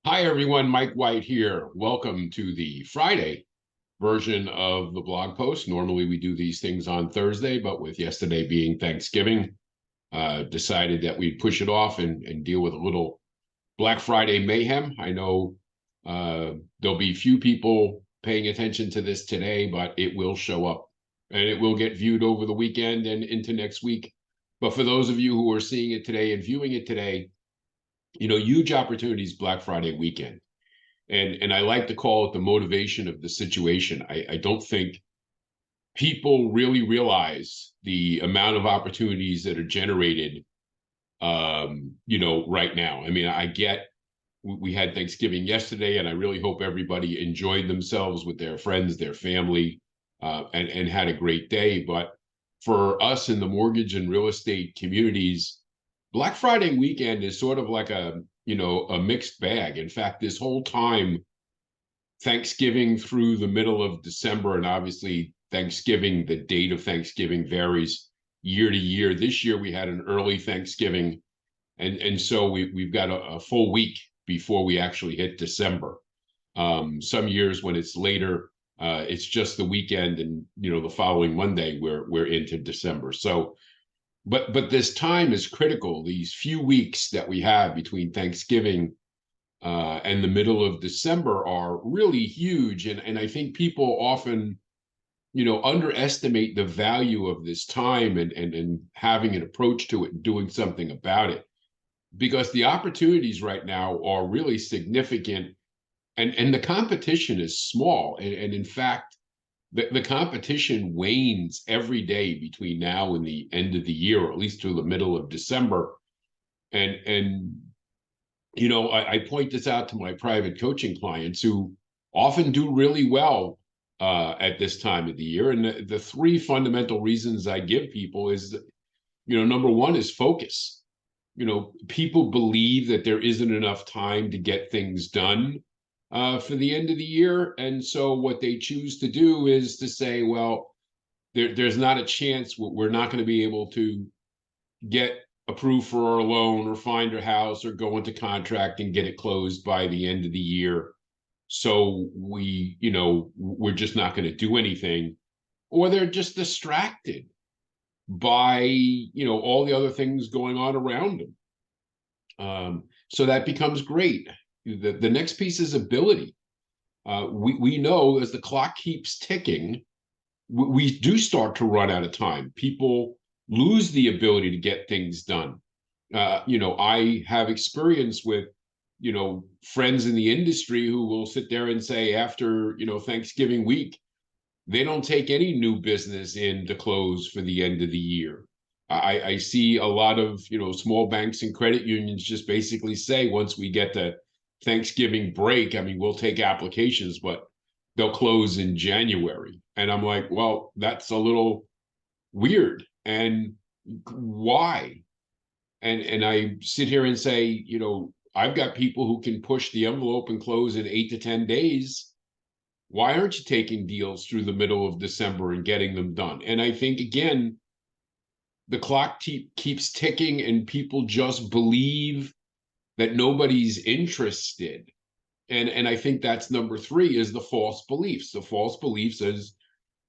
Hi, everyone. Mike White here. Welcome to the Friday version of the blog post. Normally, we do these things on Thursday, but with yesterday being Thanksgiving, decided that we'd push it off and deal with a little Black Friday mayhem. I know there'll be few people paying attention to this today, but it will show up and it will get viewed over the weekend and into next week. But for those of you who are seeing it today and viewing it today, huge opportunities Black Friday weekend. And I like to call it the motivation of the situation. I don't think people really realize the amount of opportunities that are generated, right now. I mean, I get we had Thanksgiving yesterday, and I really hope everybody enjoyed themselves with their friends, their family, and had a great day. But for us in the mortgage and real estate communities, Black Friday weekend is sort of like a mixed bag. In fact, this whole time, Thanksgiving through the middle of December, and obviously Thanksgiving, the date of Thanksgiving varies year to year. This year we had an early Thanksgiving, and so we've got a full week before we actually hit December. Some years when it's later, it's just the weekend, and the following Monday we're into December. So, but this time is critical. These few weeks that we have between Thanksgiving and the middle of December are really huge. And I think people often, underestimate the value of this time and having an approach to it and doing something about it. Because the opportunities right now are really significant and the competition is small. And in fact, the competition wanes every day between now and the end of the year, or at least through the middle of December. And I point this out to my private coaching clients who often do really well at this time of the year. And the three fundamental reasons I give people is that, number one is focus. People believe that there isn't enough time to get things done for the end of the year. And so what they choose to do is to say, well, there's not a chance we're not going to be able to get approved for our loan or find a house or go into contract and get it closed by the end of the year. So we're just not going to do anything, or they're just distracted by, all the other things going on around them. So that becomes great. The next piece is ability. We know as the clock keeps ticking, we do start to run out of time. People lose the ability to get things done. I have experience with, friends in the industry who will sit there and say after, Thanksgiving week, they don't take any new business in to close for the end of the year. I see a lot of, small banks and credit unions just basically say once we get to Thanksgiving break, I mean, we'll take applications, but they'll close in January. And I'm like, well, that's a little weird. And why? And I sit here and say, I've got people who can push the envelope and close in 8 to 10 days. Why aren't you taking deals through the middle of December and getting them done? And I think, again, the clock keeps ticking and people just believe that nobody's interested. And I think that's number three is the false beliefs. The false beliefs is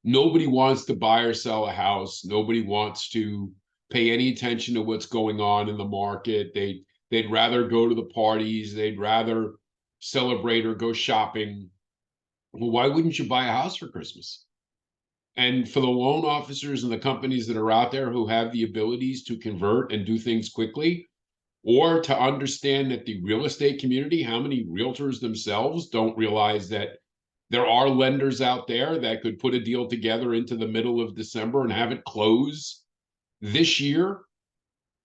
nobody wants to buy or sell a house. Nobody wants to pay any attention to what's going on in the market. They'd rather go to the parties. They'd rather celebrate or go shopping. Well, why wouldn't you buy a house for Christmas? And for the loan officers and the companies that are out there who have the abilities to convert and do things quickly, or to understand that the real estate community, how many realtors themselves don't realize that there are lenders out there that could put a deal together into the middle of December and have it close this year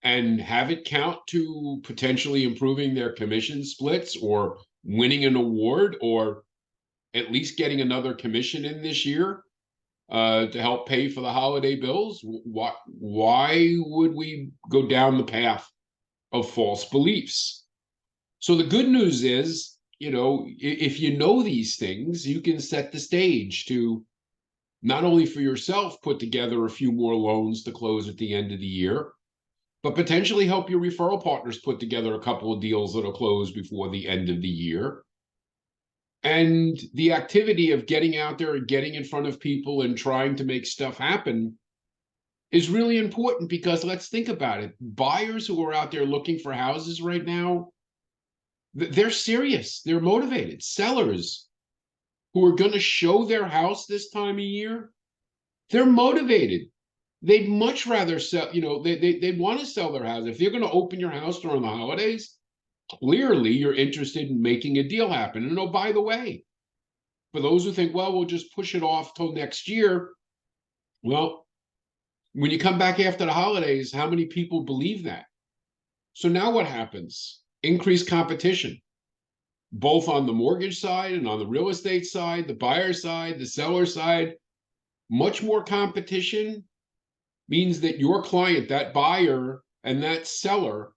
and have it count to potentially improving their commission splits or winning an award or at least getting another commission in this year to help pay for the holiday bills. Why would we go down the path of false beliefs? So the good news is, if you know these things, you can set the stage to not only for yourself put together a few more loans to close at the end of the year, but potentially help your referral partners put together a couple of deals that'll close before the end of the year. And the activity of getting out there and getting in front of people and trying to make stuff happen is really important, because let's think about it. Buyers who are out there looking for houses right now, they're serious, they're motivated. Sellers who are going to show their house this time of year, they're motivated. They'd much rather sell, they'd want to sell their house. If you're going to open your house during the holidays, clearly you're interested in making a deal happen. And oh, by the way, for those who think, well, we'll just push it off till next year, well, when you come back after the holidays, how many people believe that? So now what happens? Increased competition, both on the mortgage side and on the real estate side, the buyer side, the seller side. Much more competition means that your client, that buyer and that seller,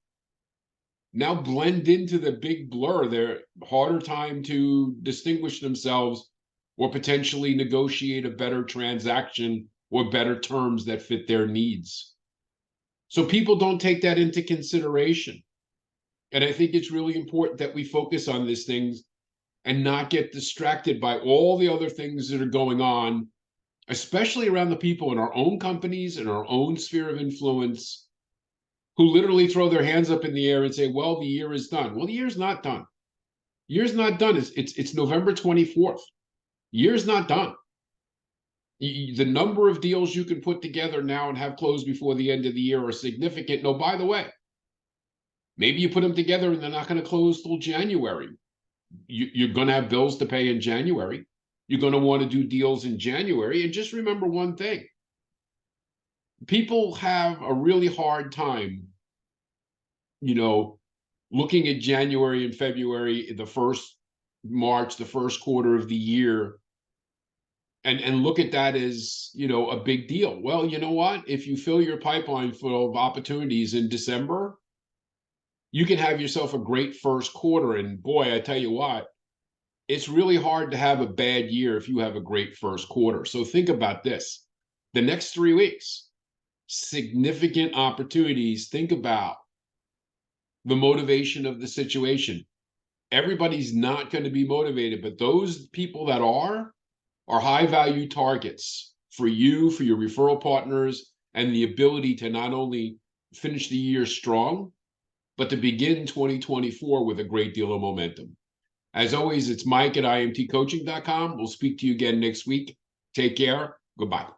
now blend into the big blur. They're harder time to distinguish themselves or potentially negotiate a better transaction or better terms that fit their needs. So people don't take that into consideration. And I think it's really important that we focus on these things and not get distracted by all the other things that are going on, especially around the people in our own companies and our own sphere of influence, who literally throw their hands up in the air and say, well, the year is done. Well, the year's not done. Year's not done. It's November 24th. Year's not done. The number of deals you can put together now and have closed before the end of the year are significant. No, by the way, maybe you put them together and they're not going to close till January. You're going to have bills to pay in January. You're going to want to do deals in January. And just remember one thing. People have a really hard time, looking at January and February, the first March, the first quarter of the year, and look at that as, a big deal. Well, you know what? If you fill your pipeline full of opportunities in December, you can have yourself a great first quarter. And boy, I tell you what, it's really hard to have a bad year if you have a great first quarter. So think about this. The next 3 weeks, significant opportunities. Think about the motivation of the situation. Everybody's not going to be motivated, but those people that are high value targets for you, for your referral partners, and the ability to not only finish the year strong, but to begin 2024 with a great deal of momentum. As always, it's Mike at imtcoaching.com. We'll speak to you again next week. Take care. Goodbye.